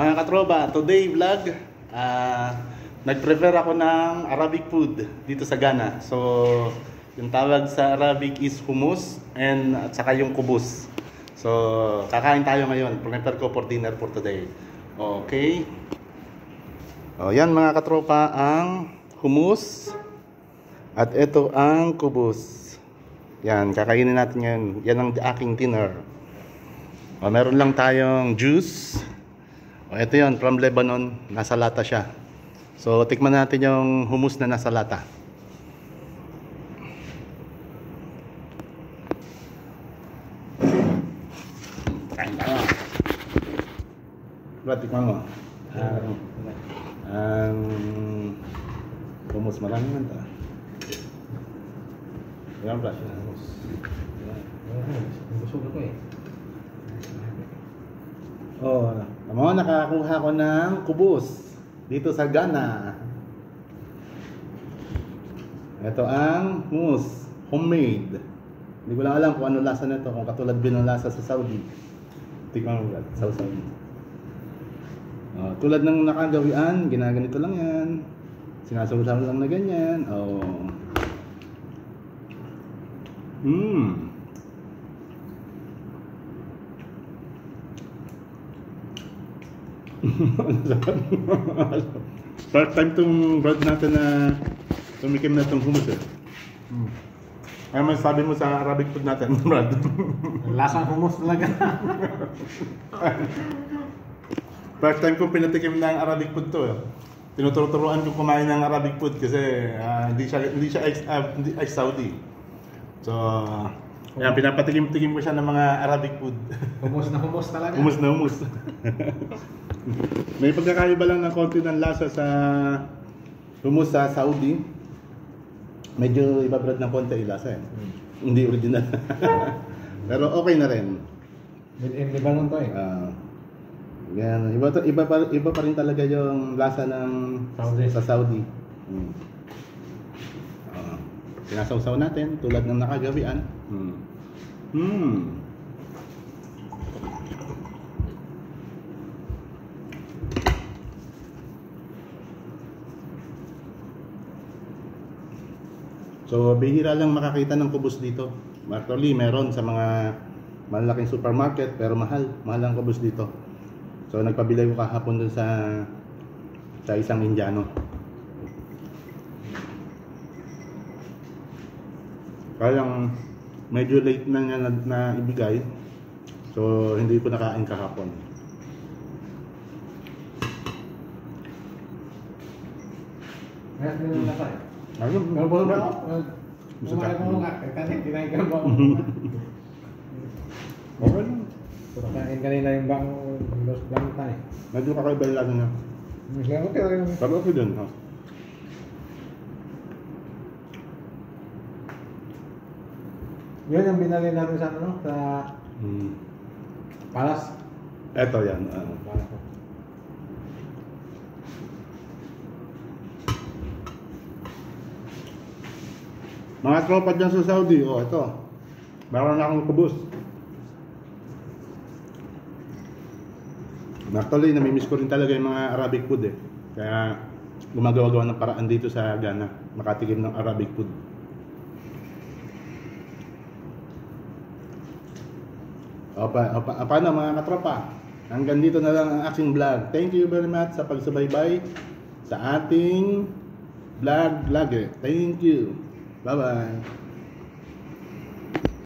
Mga katropa, today vlog, nag-prepare ako ng Arabic food dito sa Ghana. So, yung tawag sa Arabic is hummus and at saka yung kubus. So, kakain tayo ngayon. Prepare ko for dinner for today. Okay. O, yan mga katropa ang hummus. At ito ang kubus. Yan, kakainin natin yan. Yan ang aking dinner. O, meron lang tayong juice. O, ito yun, from Lebanon. Nasa lata siya. So, tikman natin yung hummus na nasa lata. Kain tayo. Tikman mo. Ang hummus, marami man ito. Yan ba? Busog ako eh. Oh, tama, nakakuha ko ng kubus dito sa Ghana. Ito ang hummus, homemade. Hindi ko lang alam kung ano lasa nito, kung katulad din ng lasa sa Saudi. Tikman mo sa Saudi. Tulad ng nakagawian, ginaganito lang yan. Sinasawsaw lang na ganyan. Oh. First time itong bread natin na tumikim na itong hummus eh. Ano man sabi mo sa Arabic food natin, Brad? Lasang hummus talaga. First time kong pinatikim ng Arabic food to eh. Tinuturuan ko kumain ng Arabic food kasi hindi siya ex-Saudi. So, yan, pinapatikim-tikim ko siya ng mga Arabic food. Hummus na hummus talaga. Hummus na hummus. May pagkakaiba lang ng konti ng lasa sa hummus sa Saudi. Medyo iba-brad ng konti yung lasa eh. Hindi original. Pero okay na rin. Made in Lebanon to eh. Yan, iba pa rin talaga yung lasa ng Saudi. sa Saudi. Sinasawsaw natin tulad ng nakagawian. So, bihira lang makakita ng kubus dito. Actually, meron sa mga malalaking supermarket, pero mahal ang kubus dito. So, nagpabili ko kahapon dun sa isang Indiano. Kayang medyo late na niya na ibigay. So, hindi ko nakain kahapon. Kaya din na tayo. Ayun, Pero bolong na ako. Masakit. Kumain mo nga. Kanin, kinain ka ba? Okay lang. Pero kain kanina yung bang Los Blanca eh. Medyo kakaiba yung lasa niya. Okay lang. Pero okay dun, ha? Yun yung binali natin sa ano, sa Palas. Eto yan. Palas. Mga tropa dyan sa Saudi, ito. Meron na akong kubus. Actually, namimiss ko rin talaga yung mga Arabic food eh. Kaya gumagawa-gawa ng paraan dito sa Ghana, makatikim ng Arabic food. Paano mga katropa? Hanggang dito na lang ang aking vlog. Thank you very much sa pagsubaybay sa ating vlog. Thank you. Bye-bye.